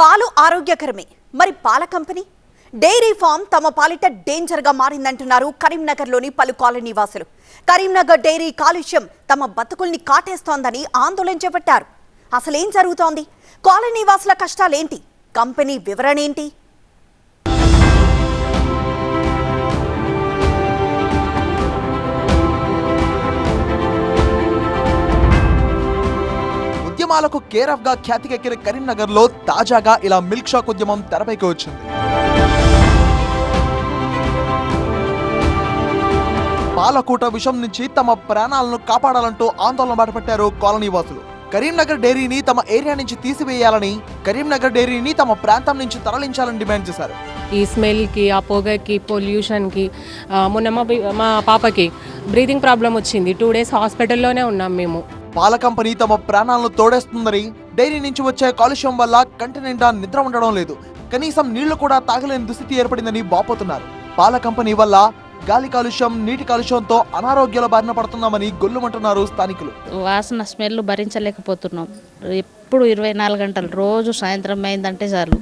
పాలు ఆరోగ్యకరమే, మరి పాల కంపెనీ డైరీ ఫామ్ తమ పాలిట డేంజర్ గా మారిందంటున్నారు కరీంనగర్లోని పలు కాలనీ వాసులు. కరీంనగర్ డైరీ కాలుష్యం తమ బతుకుల్ని కాటేస్తోందని ఆందోళన చేపట్టారు. అసలేం జరుగుతోంది? కాలనీ వాసుల కష్టాలేంటి? కంపెనీ వివరణ ఏంటి? ఉద్యమాలకు కేర్ ఆఫ్ గా ఖ్యాతికెక్కిన కరీంనగర్ లో తాజాగా ఇలా మిల్క్ షాక్ ఉద్యమం తెరపైకి వచ్చింది. పాలకూట విషం నుంచి తమ ప్రాణాలను కాపాడాలంటూ ఆందోళన బాటపట్టారు కాలనీ వాసులు. కరీంనగర్ డైరీని తమ ఏరియా నుంచి తీసివేయాలని, కరీంనగర్ డైరీని తమ ప్రాంతం నుంచి తరలించాలని డిమాండ్ చేశారు. ఈ స్మెల్కి, ఆ పొగకి, పొల్యూషన్కి మొన్న మా పాపకి బ్రీతింగ్ ప్రాబ్లం వచ్చింది. 2 days హాస్పిటల్లోనే ఉన్నాం మేము. పాల కంపెనీ తమ ప్రాణాలను తోడేస్తుందని, డైరీ నుంచి వచ్చే కాలుష్యం వల్ల కంటి నిండా నిద్ర ఉండడం లేదు, కనీసం నీళ్లు కూడా తాగలేని దుస్థితి ఏర్పడిందని వాపోతున్నారు. పాల కంపెనీ వల్ల గాలి కాలుష్యం, నీటి కాలుష్యంతో అనారోగ్యాల బారిన పడుతున్నామని గొల్లుమంటున్నారు స్థానికులు. వాసన స్మెల్ భరించలేకపోతున్నాం. ఎప్పుడు 24 గంటలు, రోజు సాయంత్రం అయిందంటే చాలు,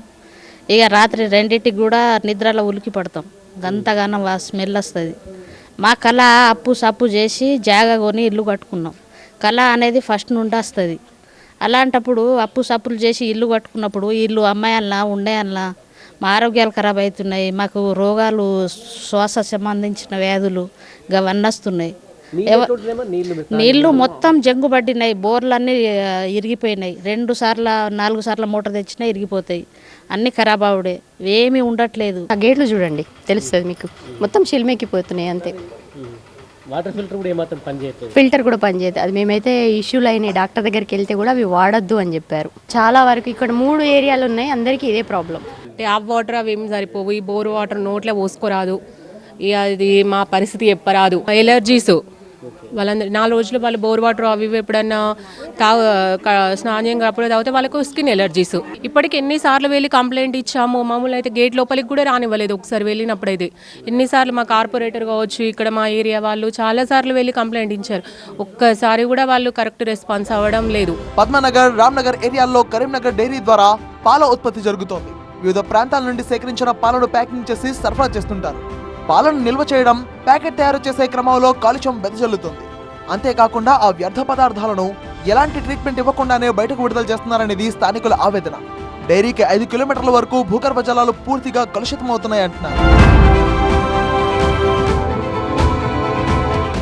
ఇక రాత్రి 2ంటికి కూడా నిద్రలో ఉలికి పడతాం. గంతగానం స్మెల్ వస్తుంది. మా కళ అప్పు సప్పు చేసి జాగా కొని ఇల్లు కట్టుకున్నాం. కళ అనేది ఫస్ట్ నుండి వస్తుంది. అలాంటప్పుడు అప్పు సప్పులు చేసి ఇల్లు కట్టుకున్నప్పుడు ఇల్లు అమ్మాయల్లా ఉండేయల్లా మా ఆరోగ్యాలు ఖరాబ్ అవుతున్నాయి. మాకు రోగాలు, శ్వాస సంబంధించిన వ్యాధులు అవన్నీ వస్తున్నాయి. నీళ్లు మొత్తం జంగుబడినాయి. బోర్లన్నీ ఇరిగిపోయినాయి. 2 సార్లు 4 సార్లు మోటార్ తెచ్చినా ఇరిగిపోతాయి. అన్నీ ఖరాబ్ అవుడే, ఏమీ ఉండట్లేదు. ఆ గేట్లు చూడండి, తెలుస్తుంది మీకు. మొత్తం చిల్మెక్కిపోతున్నాయి అంతే. వాటర్ ఫిల్టర్ కూడా ఏమాత్రం పనిచేయట్లేదు. ఫిల్టర్ కూడా పనిచేయదు. అది మేమైతే ఇష్యూలు అయినాయి, డాక్టర్ దగ్గరికి వెళ్తే కూడా అవి వాడద్దు అని చెప్పారు. చాలా వరకు ఇక్కడ 3 ఏరియాలు ఉన్నాయి, అందరికీ ఇదే ప్రాబ్లం. ట్యాప్ వాటర్ అవి ఏమి సరిపోవు. ఈ బోర్ వాటర్ నోట్లో పోసుకోరాదు. ఇక అది మా పరిస్థితి చెప్పరాదు. ఎలర్జీస్ వాళ్ళందరూ 4 రోజులు వాళ్ళు బోర్ వాటర్ అవి ఎప్పుడన్నా స్నానం అప్పుడు తాగితే వాళ్ళకు స్కిన్ ఎలర్జీస్. ఇప్పటికి ఎన్నిసార్లు వెళ్ళి కంప్లైంట్ ఇచ్చాము. మామూలు అయితే గేట్ లోపలికి కూడా రానివ్వలేదు. ఒకసారి వెళ్ళినప్పుడైతే ఎన్నిసార్లు మా కార్పొరేటర్ కావచ్చు, ఇక్కడ మా ఏరియా వాళ్ళు చాలాసార్లు వెళ్ళి కంప్లైంట్ ఇచ్చారు. ఒక్కసారి కూడా వాళ్ళు కరెక్ట్ రెస్పాన్స్ అవ్వడం లేదు. పద్మనగర్, రామ్నగర్ ఏరియాల్లో కరీంనగర్ డైరీ ద్వారా పాల ఉత్పత్తి జరుగుతోంది. వివిధ ప్రాంతాల నుండి సేకరించిన పాలను ప్యాకింగ్ చేసి సరఫరా చేస్తుంటారు. పాలను నిల్వ చేయడం, ప్యాకెట్ తయారు చేసే క్రమంలో కాలుష్యం వెదజల్లుతుంది. అంతేకాకుండా ఆ వ్యర్థ పదార్థాలను ఎలాంటి ట్రీట్మెంట్ ఇవ్వకుండానే బయటకు విడుదల చేస్తున్నారనేది స్థానికుల ఆవేదన. డైరీకి 5 కిలోమీటర్ల వరకు భూగర్భ జలాలు పూర్తిగా కలుషితమవుతున్నాయంటున్నారు.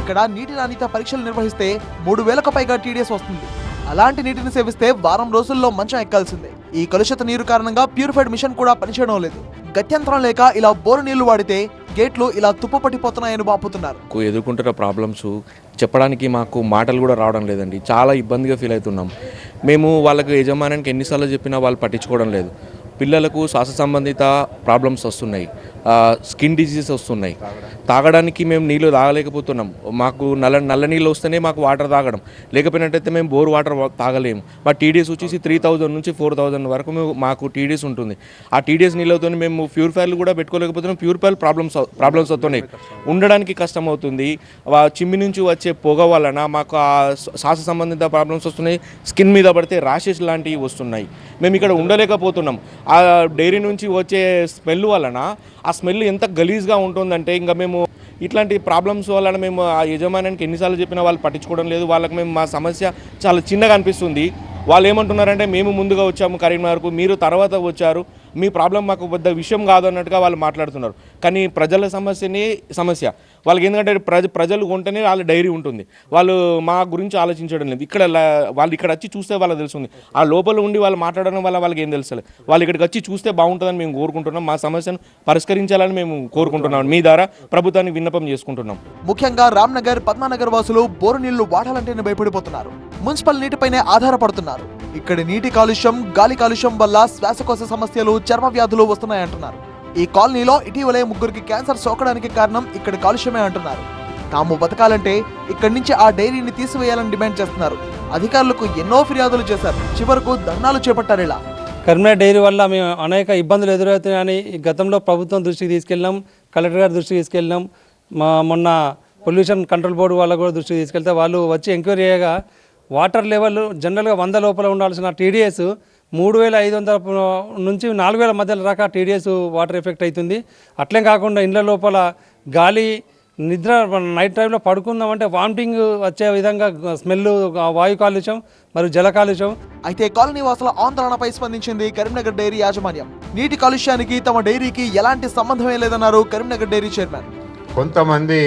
ఇక్కడ నీటి నాణ్యత పరీక్షలు నిర్వహిస్తే 3000కు పైగా టీడీఎస్ వస్తుంది. అలాంటి నీటిని సేవిస్తే వారం రోజుల్లో మంచం ఎక్కాల్సిందే. ఈ కలుషిత నీరు కారణంగా ప్యూరిఫైడ్ మిషన్ కూడా పనిచేయడం లేదు. గత్యంతరం లేక ఇలా బోరు నీళ్లు వాడితే గేట్లు ఇలా తుప్పుపట్టిపోతున్నాయని వాపుతున్నారు. ఎదుర్కొంటున్న ప్రాబ్లమ్స్ చెప్పడానికి మాకు మాటలు కూడా రావడం లేదండి. చాలా ఇబ్బందిగా ఫీల్ అవుతున్నాం. మేము వాళ్ళకి యజమానికి ఎన్నిసార్లు చెప్పినా వాళ్ళు పట్టించుకోవడం లేదు. పిల్లలకు శ్వాస సంబంధిత ప్రాబ్లమ్స్ వస్తున్నాయి, స్కిన్ డిజీజెస్ వస్తున్నాయి. తాగడానికి మేము నీళ్ళు తాగలేకపోతున్నాం. మాకు నల్ల నీళ్ళు వస్తేనే మాకు వాటర్ తాగడం, లేకపోయినట్టయితే మేము బోర్ వాటర్ తాగలేము. మా టీడీఎస్ వచ్చేసి 3000 నుంచి 4000 వరకు మాకు టీడీఎస్ ఉంటుంది. ఆ టీడీఎస్ నీళ్ళతో మేము ప్యూరిఫైర్లు కూడా పెట్టుకోలేకపోతున్నాం. ప్యూరిఫైర్ ప్రాబ్లమ్స్ వస్తున్నాయి. ఉండడానికి కష్టం అవుతుంది. చిమ్మి నుంచి వచ్చే పొగ వలన మాకు ఆ శ్వాస సంబంధిత ప్రాబ్లమ్స్ వస్తున్నాయి. స్కిన్ మీద పడితే ర్యాషెస్ లాంటివి వస్తున్నాయి. మేము ఇక్కడ ఉండలేకపోతున్నాం. ఆ డైరీ నుంచి వచ్చే స్మెల్ వలన ఆ స్మెల్ ఎంత గలీజ్గా ఉంటుందంటే ఇంకా మేము ఇట్లాంటి ప్రాబ్లమ్స్ వలన మేము ఆ యజమానికి ఎన్నిసార్లు చెప్పినా వాళ్ళు పట్టించుకోవడం లేదు. వాళ్ళకి మేము మా సమస్య చాలా చిన్నగా అనిపిస్తుంది. వాళ్ళు ఏమంటున్నారంటే మేము ముందుగా వచ్చాము కరీంనగర్కు, మీరు తర్వాత వచ్చారు, మీ ప్రాబ్లం మాకు పెద్ద విషయం కాదు అన్నట్టుగా వాళ్ళు మాట్లాడుతున్నారు. కానీ ప్రజల సమస్య వాళ్ళకి ఎందుకంటే ప్రజలు కొంటేనే వాళ్ళ డైరీ ఉంటుంది. వాళ్ళు మా గురించి ఆలోచించడం లేదు. వాళ్ళు ఇక్కడ వచ్చి చూస్తే వాళ్ళకి తెలుస్తుంది. ఆ లోపల ఉండి వాళ్ళు మాట్లాడడం వల్ల వాళ్ళకి ఏం తెలుస్తలేదు. వాళ్ళు ఇక్కడికి వచ్చి చూస్తే బాగుంటుందని మేము కోరుకుంటున్నాం. మా సమస్యను పరిష్కరించాలని మేము కోరుకుంటున్నాం. మీ ద్వారా ప్రభుత్వానికి విన్నపం చేసుకుంటున్నాం. ముఖ్యంగా రామ్నగర్, పద్మనగర్ వాసులు బోరు నీళ్లు వాడాలంటేనే భయపడిపోతున్నారు. మున్సిపల్ నీటిపైనే ఆధారపడుతున్నారు. ఇక్కడి నీటి కాలుష్యం, గాలి కాలుష్యం వల్ల శ్వాసకోశ సమస్యలు, చర్మ వ్యాధులు వస్తున్నాయంటున్నారు. ఈ కాలనీలో ఇటీవలే 3కి క్యాన్సర్ సోకడానికి కారణం ఇక్కడి కాలుష్యమే అంటున్నారు. తాము బతకాలంటే ఇక్కడి నుంచి ఆ డైరీని తీసివేయాలని డిమాండ్ చేస్తున్నారు. అధికారులకు ఎన్నో ఫిర్యాదులు చేశారు. చివరకు ధర్నాలు చేపట్టారు. ఇలా కరీంనగర్ డైరీ వల్ల మేము అనేక ఇబ్బందులు ఎదురవుతున్నాయని గతంలో ప్రభుత్వం దృష్టికి తీసుకెళ్ళాం, కలెక్టర్ గారి దృష్టికి తీసుకెళ్ళాం. మొన్న పొల్యూషన్ కంట్రోల్ బోర్డు వాళ్ళ కూడా దృష్టికి తీసుకెళ్తే వాళ్ళు వచ్చి ఎంక్వైరీ చేయగా వాటర్ లెవెల్ జనరల్గా 100 లోపల ఉండాల్సిన టీడీఎస్ 3500 నుంచి 4000 మధ్యలో దాకా టీడీఎస్ వాటర్ ఎఫెక్ట్ అవుతుంది. అట్లే కాకుండా ఇండ్ల లోపల గాలి నిద్ర నైట్ టైంలో పడుకుందామంటే వామిటింగ్ వచ్చే విధంగా స్మెల్, వాయు కాలుష్యం మరియు జల కాలుష్యం. అయితే కాలనీ వాసుల ఆందోళనపై స్పందించింది కరీంనగర్ డైరీ యాజమాన్యం. నీటి కాలుష్యానికి తమ డైరీకి ఎలాంటి సంబంధమే లేదన్నారు కరీంనగర్ డైరీ చైర్మన్. కొంతమంది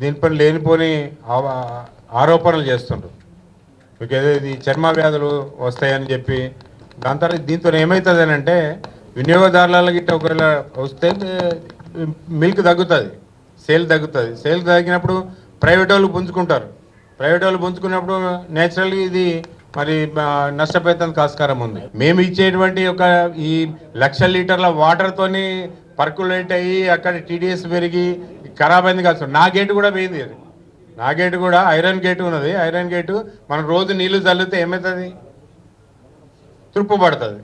దీనిపై లేనిపోని ఆరోపణలు చేస్తుండ్రు. మీకు ఏదో ఇది చర్మ వ్యాధులు వస్తాయని చెప్పి దీంతో ఏమవుతుంది అని అంటే వినియోగదారుల గిట్ట ఒకవేళ వస్తే మిల్క్ తగ్గుతుంది, సేల్ తగ్గుతుంది. సేల్ తగ్గినప్పుడు ప్రైవేట్ వాళ్ళు పుంజుకుంటారు. ప్రైవేట్ వాళ్ళు పుంజుకున్నప్పుడు నేచురల్లీ ఇది మరి నష్టపోయేందుకు ఆస్కారం ఉంది. మేము ఇచ్చేటువంటి ఒక ఈ 1,00,000 లీటర్ల వాటర్తోని పర్కులేట్ అయ్యి అక్కడ టీడీఎస్ పెరిగి ఖరాబ్ అయింది కాదు. నా గేటు కూడా పోయింది. అది నా గేటు కూడా ఐరన్ గేటు ఉన్నది. ఐరన్ గేటు మనం రోజు నీళ్లు చల్లితే ఏమవుతుంది, తుప్పు పడుతుంది.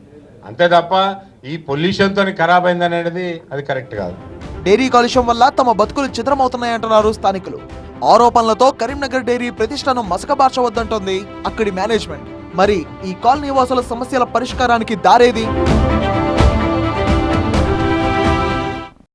అంతే తప్ప ఈ పొల్యూషన్తో ఖరాబ్ అయింది అనేది అది కరెక్ట్ కాదు. డైరీ కాలుష్యం వల్ల తమ బతుకులు చిత్రమవుతున్నాయంటున్నారు స్థానికులు. ఆరోపణలతో కరీంనగర్ డైరీ ప్రతిష్టను మసకబార్చవద్దంటోంది అక్కడి మేనేజ్మెంట్. మరి ఈ కాలనీ వాసుల సమస్యల పరిష్కారానికి దారేది?